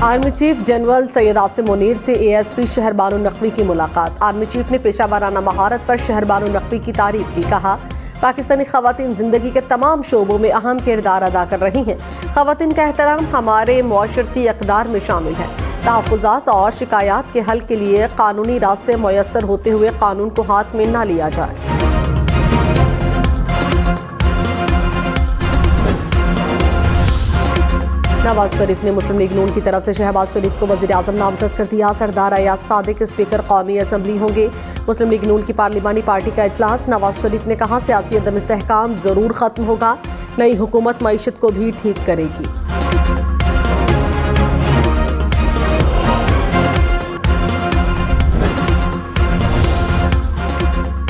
Army chief general Syed Asim Munir से ASP शहर बानो नकवी की मुलाकात। आर्मी चीफ ने पेशावराना महारत पर शहर बानो नकवी की तारीफ की। कहा, पाकिस्तानी खवातीन जिंदगी के तमाम शोबों में अहम किरदार अदा कर रही हैं। खवातीन का एहतराम हमारे मुआशरती अक़दार में शामिल है। तहफ़्फ़ुज़ात और शिकायत के हल के लिए कानूनी रास्ते मुयस्सर होते हुए कानून को हाथ में न लिया जाए। नवाज शरीफ ने मुस्लिम लीग नून की तरफ से शहबाज शरीफ को वज़ीर-ए-आज़म नामज़द कर दिया। सरदार अयाज सादिक स्पीकर कौमी असम्बली होंगे। मुस्लिम लीग नून की पार्लिमानी पार्टी का इजलास। नवाज शरीफ ने कहा, सियासी अदम इस्तेहकाम ज़रूर ख़त्म होगा, नई हुकूमत मईशत को भी ठीक करेगी।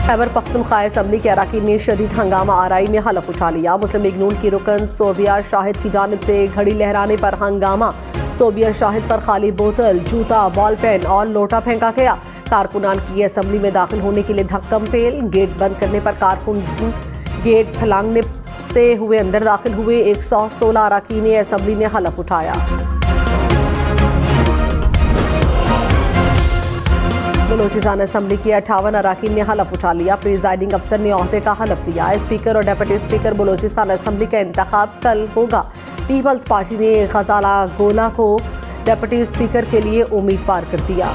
खैबर पख्तूनख्वा असम्बली के अराकीन ने शदीद हंगामा आराई में हलफ उठा लिया। मुस्लिम लीग नून की रुकन सोबिया शाहिद की जानिब से घड़ी लहराने पर हंगामा। सोबिया शाहिद पर खाली बोतल, जूता, बॉल पेन और लोटा फेंका गया। कारकुनान की असम्बली में दाखिल होने के लिए धक्कम पेल। गेट बंद करने पर कारकुन गेट फलांगते हुए अंदर दाखिल हुए। 116 अराकीन असम्बली ने हलफ उठाया। बलोचिस्तान असम्बली की 58 अराकीन ने हलफ उठा लिया। प्रिजाइडिंग अफसर ने ओहदे का हलफ लिया। स्पीकर और डिप्टी स्पीकर बलोचिस्तान असम्बली का इंतखाब कल होगा। पीपल्स पार्टी ने गजाला गोला को डिप्टी स्पीकर के लिए उम्मीदवार कर दिया।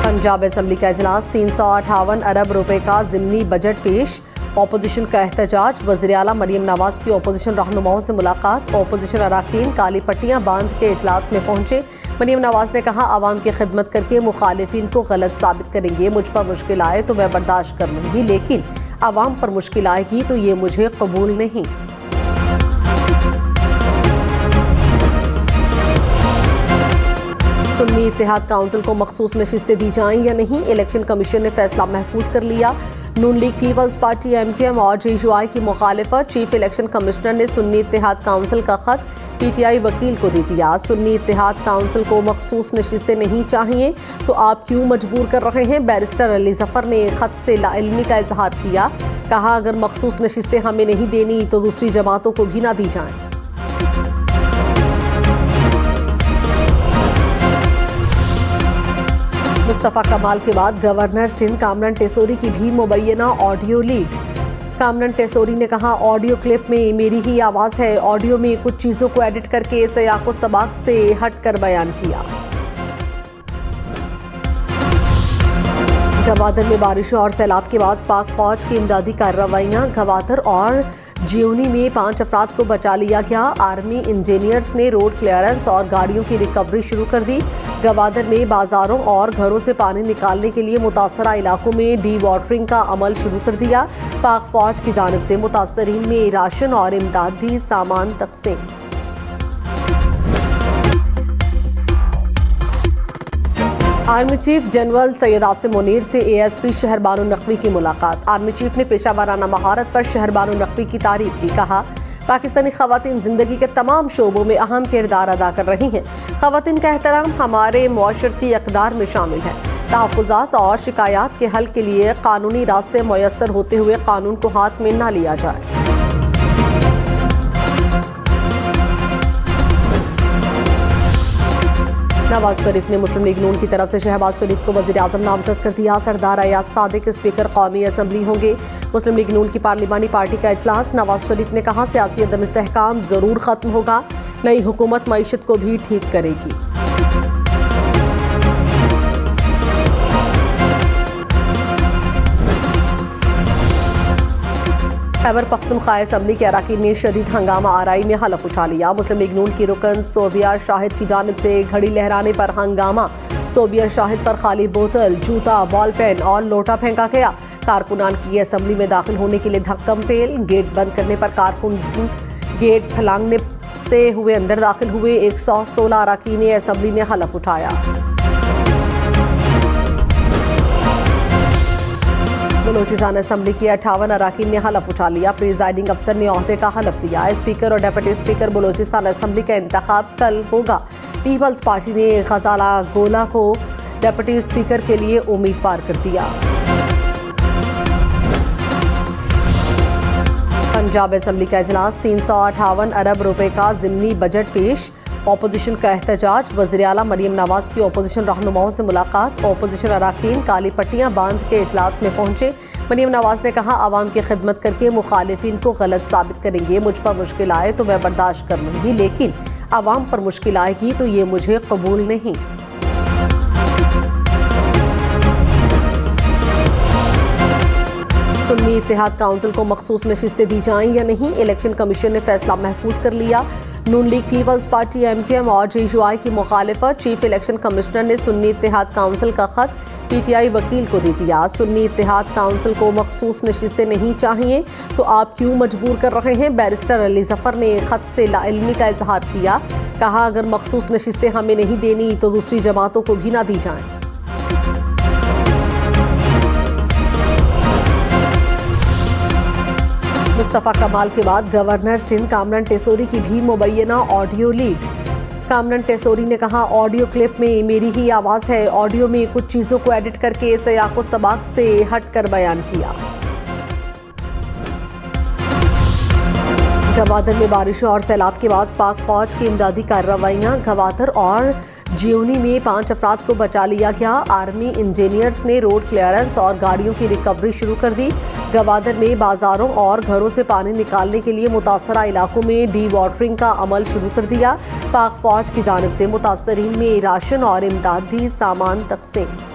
पंजाब असम्बली का इजलास। 358 अरब रुपए का ज़िमनी बजट पेश। ओपोजिशन का एहतजाज। वज़ीर आला मरियम नवाज की ओपोजिशन रहनुमाओं से मुलाकात। ओपोजिशन अराकीन काली पट्टियां बांध के इजलास में पहुंचे। मरियम नवाज ने कहा, आवाम की खिदमत करके मुखालिफिन को गलत साबित करेंगे। मुझ पर मुश्किल आए तो मैं बर्दाश्त कर लूंगी, लेकिन आवाम पर मुश्किल आएगी तो ये मुझे कबूल नहीं। सुन्नी इत्तेहाद काउंसिल को मखसूस नशिस्तें दी जाएं या नहीं, इलेक्शन कमीशन ने फैसला महफूज कर लिया। नून लीग, पीपल्स पार्टी, MQM और JUI की मुखालिफत। चीफ इलेक्शन कमिश्नर ने सुन्नी इत्तेहाद काउंसिल का खत PTI वकील को दे दिया। सुन्नी इत्तेहाद काउंसिल को मखसूस नशिस्तें नहीं चाहिए तो आप क्यों मजबूर कर रहे हैं। बैरिस्टर अली जफर ने खत से लाइल्मी का इजहार किया। कहा, अगर मखसूस नशिस्तें हमें नहीं देनी तो दूसरी जमातों को भी ना दी जाएं। मुस्तफ़ा कमाल के बाद गवर्नर सिंध कामरान टेसोरी की भी मुबैना ऑडियो लीक। कामरान टेसोरी ने कहा, ऑडियो क्लिप में मेरी ही आवाज़ है। ऑडियो में कुछ चीज़ों को एडिट करके सयाको सबाक से हटकर बयान किया। गवादर में बारिशों और सैलाब के बाद पाक फौज की इमदादी कार्रवाइयाँ। गवादर और जियोनी में 5 अफराद को बचा लिया गया। आर्मी इंजीनियर्स ने रोड क्लियरेंस और गाड़ियों की रिकवरी शुरू कर दी। गवादर में बाजारों और घरों से पानी निकालने के लिए मुतासरा इलाकों में डी वाटरिंग का अमल शुरू कर दिया। पाक फौज की जानिब से मुतासरीन में राशन और इमदादी सामान तकसीम। Army chief general Syed Asim Munir से एएसपी शहर बानो नकवी की मुलाकात। आर्मी चीफ ने पेशावराना महारत पर शहर बानो नकवी की तारीफ की। कहा, पाकिस्तानी खवातीन जिंदगी के तमाम शोबों में अहम किरदार अदा कर रही हैं। खवातीन का एहतराम हमारे मुआशरती अक़दार में शामिल है। तहफ़्फ़ुज़ात और शिकायत के हल के लिए कानूनी रास्ते मुयस्सर होते हुए कानून को हाथ में न लिया जाए। नवाज शरीफ ने मुस्लिम लीग नून की तरफ से शहबाज शरीफ को वज़ीर-ए-आज़म नामज़द कर दिया। सरदार अयाज सादिक स्पीकर कौमी असम्बली होंगे। मुस्लिम लीग नून की पार्लिमानी पार्टी का इजलास। नवाज शरीफ ने कहा, सियासी अदम इस्तेहकाम ज़रूर ख़त्म होगा, नई हुकूमत मईशत को भी ठीक करेगी। खैबर पख्तूनख्वा असम्बली के अराकीन ने शदीद हंगामा आराई में हलफ उठा लिया। मुस्लिम लीग नून की रुकन सोबिया शाहिद की जानिब से घड़ी लहराने पर हंगामा। सोबिया शाहिद पर खाली बोतल, जूता, बॉल पेन और लोटा फेंका गया। कारकुनान की असम्बली में दाखिल होने के लिए धक्कम पेल। गेट बंद करने पर कारकुन गेट फलांगते हुए अंदर दाखिल हुए। 116 अराकीन असम्बली ने हलफ उठाया। बलोचिस्तान असम्बली की 58 अराकीन ने हलफ उठा लिया। प्रिजाइडिंग अफसर ने ओहदे का हलफ लिया। स्पीकर और डिप्टी स्पीकर बलोचिस्तान असम्बली का इंतखाब कल होगा। पीपल्स पार्टी ने गजाला गोला को डिप्टी स्पीकर के लिए उम्मीदवार कर दिया। पंजाब असेंबली का इजलास, 358 अरब रुपए का ज़िमनी बजट पेश। ऑपोजिशन का एहतजाज, वज़ीर आला मरीम नवाज की ऑपोजिशन रहनुमाओं से मुलाकात। ऑपोजिशन अरकान काली पट्टियां बांध के इजलास में पहुंचे। मरीम नवाज ने कहा, आवाम की खिदमत करके मुखालिफिन को गलत साबित करेंगे। मुझ पर मुश्किल आए तो मैं बर्दाश्त कर लूंगी, लेकिन आवाम पर मुश्किल आएगी तो ये मुझे कबूल नहीं। सुन्नी इत्तेहाद काउंसिल को मखसूस नशिस्तें दी जाएं या नहीं, इलेक्शन कमीशन ने फैसला महफूज कर लिया। नून लीग पीपल्स पार्टी MQM और JUI की मुखालिफत, चीफ इलेक्शन कमिश्नर ने सुन्नी इत्तेहाद काउंसिल का खत PTI वकील को दे दिया। सुन्नी इत्तेहाद काउंसिल को मखसूस नशिस्तें नहीं चाहिए तो आप क्यों मजबूर कर रहे हैं? बैरिस्टर अली जफर ने खत से लाइल्मी का इजहार किया। कहा, अगर मखसूस नशिस्तें हमें नहीं देनी तो दूसरी जमातों को भी ना दी जाएं। मुस्तफ़ा कमाल के बाद गवर्नर सिंध कामरान टेसोरी की भी मुबैना ऑडियो लीक। कामरान टेसोरी ने कहा, ऑडियो क्लिप में मेरी ही आवाज़ है। ऑडियो में कुछ चीज़ों को एडिट करके सयाको सबाक से हटकर बयान किया। गवादर में बारिशों और सैलाब के बाद पाक फौज की इमदादी कार्रवाइयाँ। गवादर और जियोनी में 5 अफराद को बचा लिया गया। आर्मी इंजीनियर्स ने रोड क्लियरेंस और गाड़ियों की रिकवरी शुरू कर दी। गवादर में बाजारों और घरों से पानी निकालने के लिए मुतासरा इलाकों में डी वाटरिंग का अमल शुरू कर दिया। पाक फौज की जानिब से मुतासरीन में राशन और इमदादी सामान तकसीम।